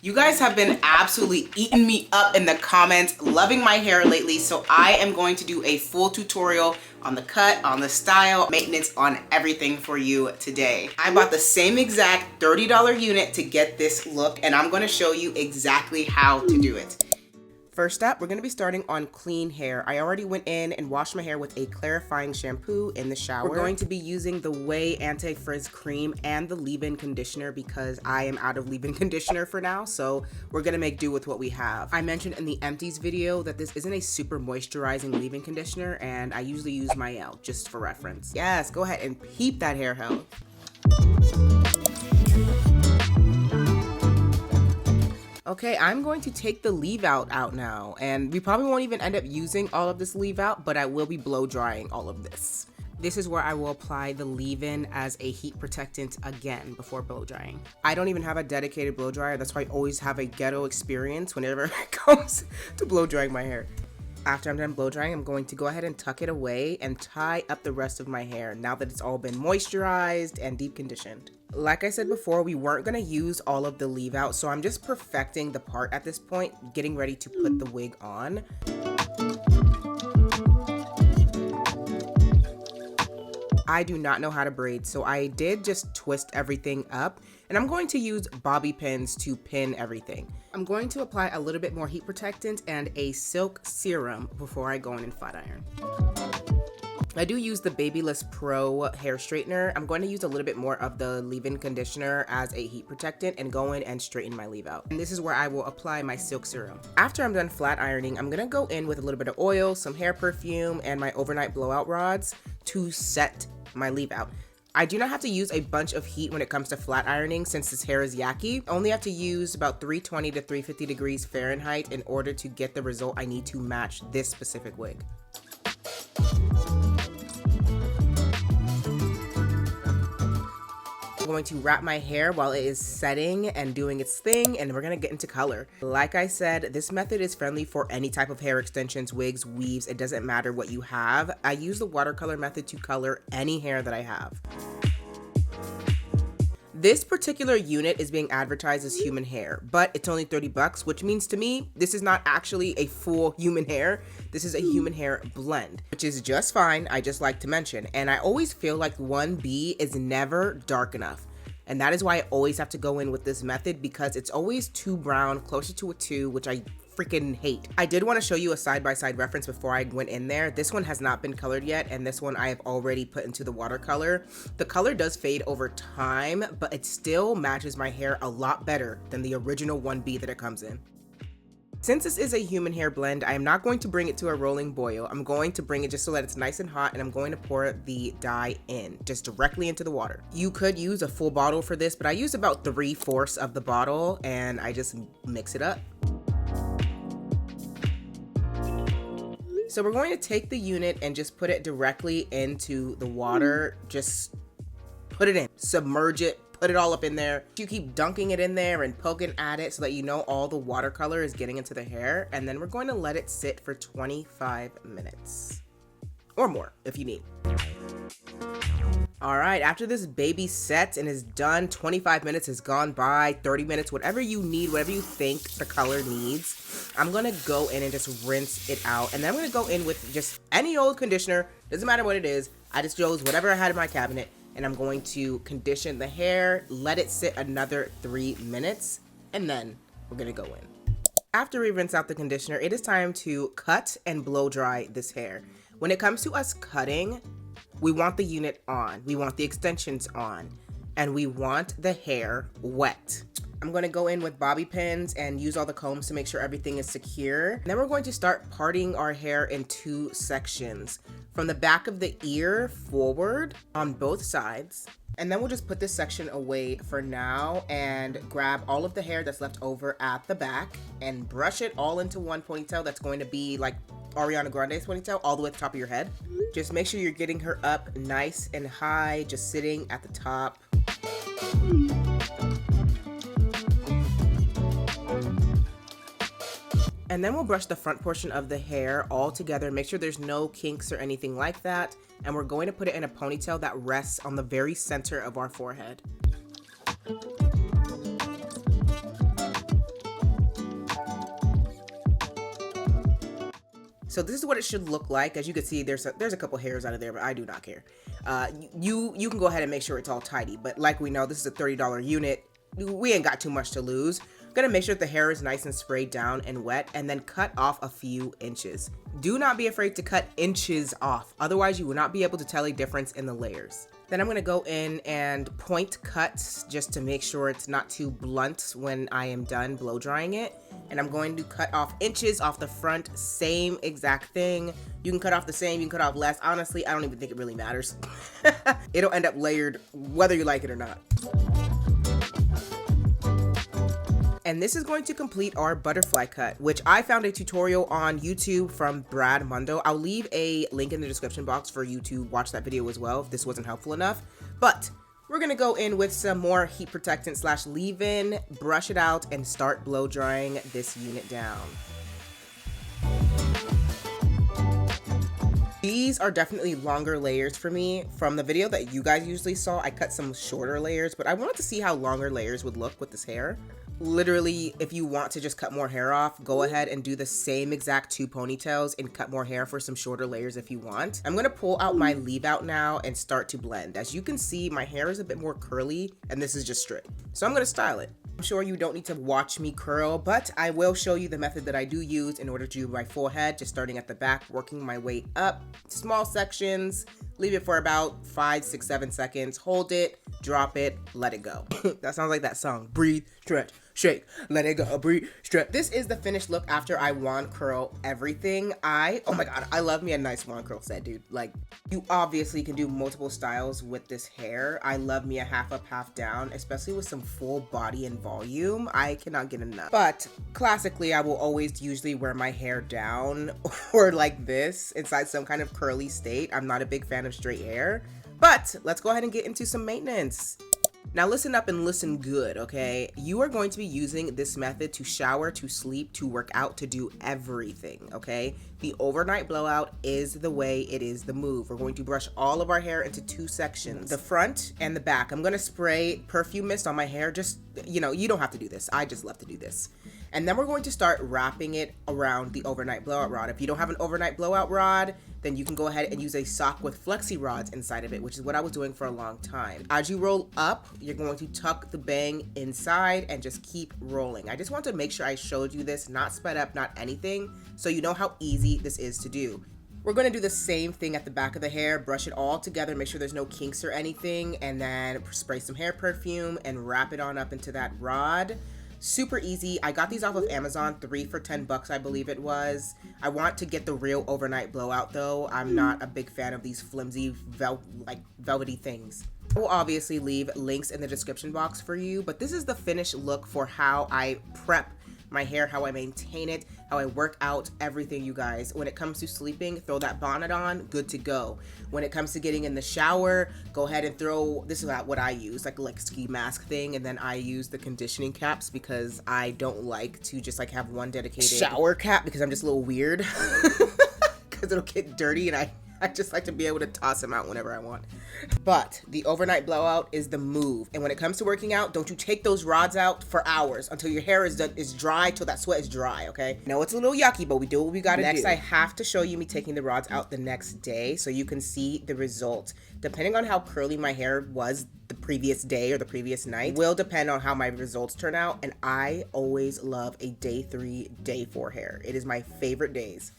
You guys have been absolutely eating me up in the comments, loving my hair lately, so I am going to do a full tutorial on the cut, on the style, maintenance, on everything for you today. I bought the same exact $30 unit to get this look, and I'm going to show you exactly how to do it. First up, we're going to be starting on clean hair. I already went in and washed my hair with a clarifying shampoo in the shower. We're going to be using the OUAI Anti-Frizz Cream and the leave-in conditioner because I am out of leave-in conditioner for now, so we're going to make do with what we have. I mentioned in the empties video that this isn't a super moisturizing leave-in conditioner, and I usually use MIELLE just for reference. Yes, go ahead and peep that hair health. Okay, I'm going to take the leave out now, and we probably won't even end up using all of this leave out, but I will be blow drying all of this. This is where I will apply the leave-in as a heat protectant again before blow drying. I don't even have a dedicated blow dryer, that's why I always have a ghetto experience whenever it comes to blow drying my hair. After I'm done blow drying, I'm going to go ahead and tuck it away and tie up the rest of my hair now that it's all been moisturized and deep conditioned. Like I said before, we weren't going to use all of the leave out, so I'm just perfecting the part at this point, getting ready to put the wig on. I do not know how to braid, so I did just twist everything up, and I'm going to use bobby pins to pin everything. I'm going to apply a little bit more heat protectant and a silk serum before I go in and flat iron. I do use the BABYLISS Pro hair straightener. I'm going to use a little bit more of the leave-in conditioner as a heat protectant and go in and straighten my leave out. And this is where I will apply my silk serum. After I'm done flat ironing, I'm gonna go in with a little bit of oil, some hair perfume, and my overnight blowout rods to set my leave out. I do not have to use a bunch of heat when it comes to flat ironing since this hair is yucky. I only have to use about 320 to 350 degrees Fahrenheit in order to get the result I need to match this specific wig. I'm going to wrap my hair while it is setting and doing its thing, and we're gonna get into color. Like I said, this method is friendly for any type of hair extensions, wigs, weaves. It doesn't matter what you have. I use the watercolor method to color any hair that I have. This particular unit is being advertised as human hair, but it's only 30 bucks, which means to me, this is not actually a full human hair. This is a human hair blend, which is just fine, I just like to mention. And I always feel like 1B is never dark enough. And that is why I always have to go in with this method because it's always too brown, closer to a 2, which I freaking hate. I did want to show you a side-by-side reference before I went in there. This one has not been colored yet, and this one I have already put into the watercolor. The color does fade over time, but it still matches my hair a lot better than the original 1B that it comes in. Since this is a human hair blend, I am not going to bring it to a rolling boil. I'm going to bring it just so that it's nice and hot, and I'm going to pour the dye in, just directly into the water. You could use a full bottle for this, but I use about 3/4 of the bottle, and I just mix it up. So we're going to take the unit and just put it directly into the water. Just put it in, submerge it, put it all up in there. You keep dunking it in there and poking at it so that you know all the watercolor is getting into the hair. And then we're going to let it sit for 25 minutes or more if you need. All right, after this baby sets and is done, 25 minutes has gone by, 30 minutes, whatever you need, whatever you think the color needs. I'm gonna go in and just rinse it out. And then I'm gonna go in with just any old conditioner, doesn't matter what it is. I just chose whatever I had in my cabinet, and I'm going to condition the hair, let it sit another 3 minutes, and then we're gonna go in. After we rinse out the conditioner, it is time to cut and blow dry this hair. When it comes to us cutting, we want the unit on, we want the extensions on, and we want the hair wet. I'm going to go in with bobby pins and use all the combs to make sure everything is secure. And then we're going to start parting our hair in 2 sections. From the back of the ear forward on both sides. And then we'll just put this section away for now and grab all of the hair that's left over at the back and brush it all into one ponytail that's going to be like Ariana Grande's ponytail all the way at the top of your head. Just make sure you're getting her up nice and high, just sitting at the top. And then we'll brush the front portion of the hair all together, make sure there's no kinks or anything like that. And we're going to put it in a ponytail that rests on the very center of our forehead. So this is what it should look like. As you can see, there's a couple hairs out of there, but I do not care. You can go ahead and make sure it's all tidy, but like we know, this is a $30 unit. We ain't got too much to lose. I'm gonna make sure that the hair is nice and sprayed down and wet, and then cut off a few inches. Do not be afraid to cut inches off, otherwise you will not be able to tell a difference in the layers. Then I'm gonna go in and point cuts just to make sure it's not too blunt when I am done blow drying it. And I'm going to cut off inches off the front, same exact thing. You can cut off the same, you can cut off less. Honestly, I don't even think it really matters. It'll end up layered whether you like it or not. And this is going to complete our butterfly cut, which I found a tutorial on YouTube from Brad Mundo. I'll leave a link in the description box for you to watch that video as well if this wasn't helpful enough. But we're gonna go in with some more heat protectant slash leave-in, brush it out, and start blow drying this unit down. These are definitely longer layers for me. From the video that you guys usually saw, I cut some shorter layers, but I wanted to see how longer layers would look with this hair. Literally, if you want to just cut more hair off, go ahead and do the same exact 2 ponytails and cut more hair for some shorter layers if you want. I'm gonna pull out my leave out now and start to blend. As you can see, my hair is a bit more curly and this is just straight. So I'm gonna style it. I'm sure you don't need to watch me curl, but I will show you the method that I do use in order to do my full head, just starting at the back, working my way up, small sections, leave it for about 5, 6, 7 seconds, hold it, drop it, let it go. That sounds like that song, breathe, stretch, shake, let it go, breathe, stretch. This is the finished look after I wand curl everything. Oh my God, I love me a nice wand curl set, dude. Like, you obviously can do multiple styles with this hair. I love me a half up, half down, especially with some full body and volume. I cannot get enough. But classically, I will always usually wear my hair down or like this inside some kind of curly state. I'm not a big fan of straight hair, but let's go ahead and get into some maintenance. Now listen up and listen good, okay? You are going to be using this method to shower, to sleep, to work out, to do everything, okay? The overnight blowout is the way, it is the move. We're going to brush all of our hair into 2 sections, the front and the back. I'm gonna spray perfume mist on my hair. Just, you know, you don't have to do this. I just love to do this. And then we're going to start wrapping it around the overnight blowout rod. If you don't have an overnight blowout rod, then you can go ahead and use a sock with flexi rods inside of it, which is what I was doing for a long time. As you roll up, you're going to tuck the bang inside and just keep rolling. I just want to make sure I showed you this, not sped up, not anything, so you know how easy this is to do. We're going to do the same thing at the back of the hair, brush it all together, make sure there's no kinks or anything, and then spray some hair perfume and wrap it on up into that rod. Super easy. I got these off of Amazon, 3 for $10, I believe it was. I want to get the real overnight blowout though. I'm not a big fan of these flimsy, velvety things. I will obviously leave links in the description box for you, but this is the finished look for how I prep my hair, how I maintain it, how I work out, everything, you guys. When it comes to sleeping, throw that bonnet on, good to go. When it comes to getting in the shower, go ahead and throw, this is what I use, like a ski mask thing, and then I use the conditioning caps because I don't like to just like have one dedicated shower cap because I'm just a little weird because it'll get dirty and I just like to be able to toss them out whenever I want. But the overnight blowout is the move. And when it comes to working out, don't you take those rods out for hours until your hair is dry, till that sweat is dry, okay? No, it's a little yucky, but we do what we gotta do. Next, I have to show you me taking the rods out the next day so you can see the result. Depending on how curly my hair was the previous day or the previous night will depend on how my results turn out. And I always love a day 3, day 4 hair. It is my favorite days.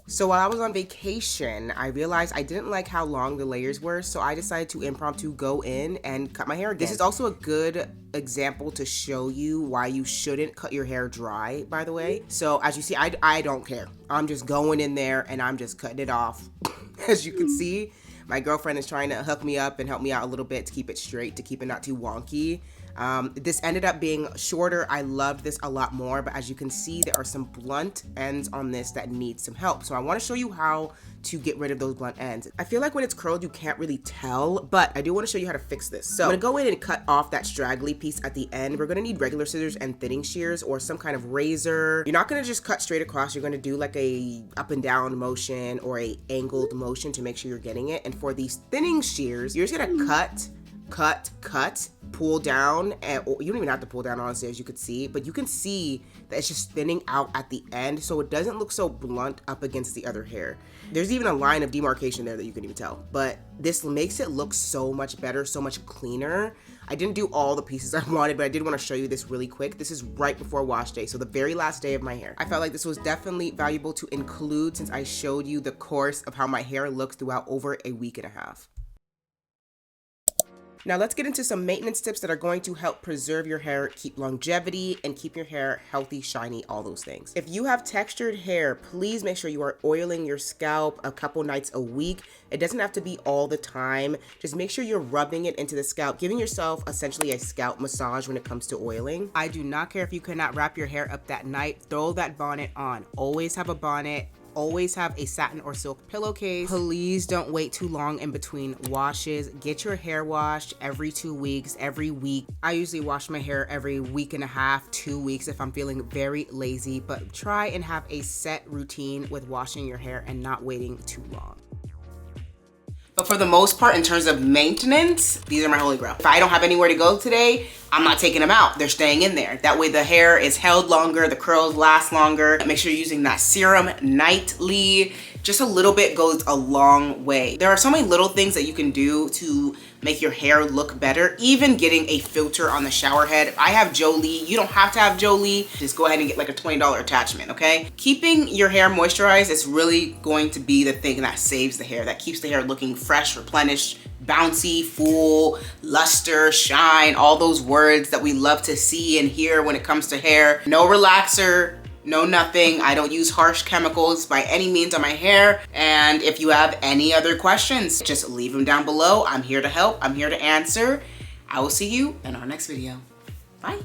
So while I was on vacation, I realized I didn't like how long the layers were, so I decided to impromptu go in and cut my hair again. This is also a good example to show you why you shouldn't cut your hair dry, by the way. So as you see, I don't care. I'm just going in there and I'm just cutting it off. As you can see, my girlfriend is trying to hook me up and help me out a little bit to keep it straight, to keep it not too wonky. This ended up being shorter. I loved this a lot more, but as you can see, there are some blunt ends on this that need some help. So I want to show you how to get rid of those blunt ends. I feel like when it's curled, you can't really tell, but I do want to show you how to fix this. So I'm gonna go in and cut off that straggly piece at the end. We're gonna need regular scissors and thinning shears or some kind of razor. You're not gonna just cut straight across. You're gonna do like a up and down motion or a angled motion to make sure you're getting it. And for these thinning shears, you're just gonna cut, pull down, and you don't even have to pull down, honestly, as you could see, but you can see that it's just thinning out at the end, so it doesn't look so blunt up against the other hair. There's even a line of demarcation there that you can even tell, but this makes it look so much better, so much cleaner. I didn't do all the pieces I wanted, but I did want to show you this really quick. This is right before wash day, so the very last day of my hair. I felt like this was definitely valuable to include since I showed you the course of how my hair looks throughout over a week and a half. Now let's get into some maintenance tips that are going to help preserve your hair, keep longevity, and keep your hair healthy, shiny, all those things. If you have textured hair, please make sure you are oiling your scalp a couple nights a week. It doesn't have to be all the time. Just make sure you're rubbing it into the scalp, giving yourself essentially a scalp massage when it comes to oiling. I do not care if you cannot wrap your hair up that night. Throw that bonnet on. Always have a bonnet. Always have a satin or silk pillowcase. Please don't wait too long in between washes. Get your hair washed every 2 weeks, every week. I usually wash my hair every week and a half, 2 weeks if I'm feeling very lazy, but try and have a set routine with washing your hair and not waiting too long. But for the most part, in terms of maintenance, these are my holy grail. If I don't have anywhere to go today, I'm not taking them out. They're staying in there. That way the hair is held longer, the curls last longer. Make sure you're using that serum nightly. Just a little bit goes a long way. There are so many little things that you can do to make your hair look better. Even getting a filter on the shower head. If I have Jolie, you don't have to have Jolie. Just go ahead and get like a $20 attachment, okay? Keeping your hair moisturized is really going to be the thing that saves the hair, that keeps the hair looking fresh, replenished, bouncy, full, luster, shine, all those words that we love to see and hear when it comes to hair. No relaxer, no nothing. I don't use harsh chemicals by any means on my hair. And if you have any other questions, just leave them down below. I'm here to help. I'm here to answer. I will see you in our next video. Bye.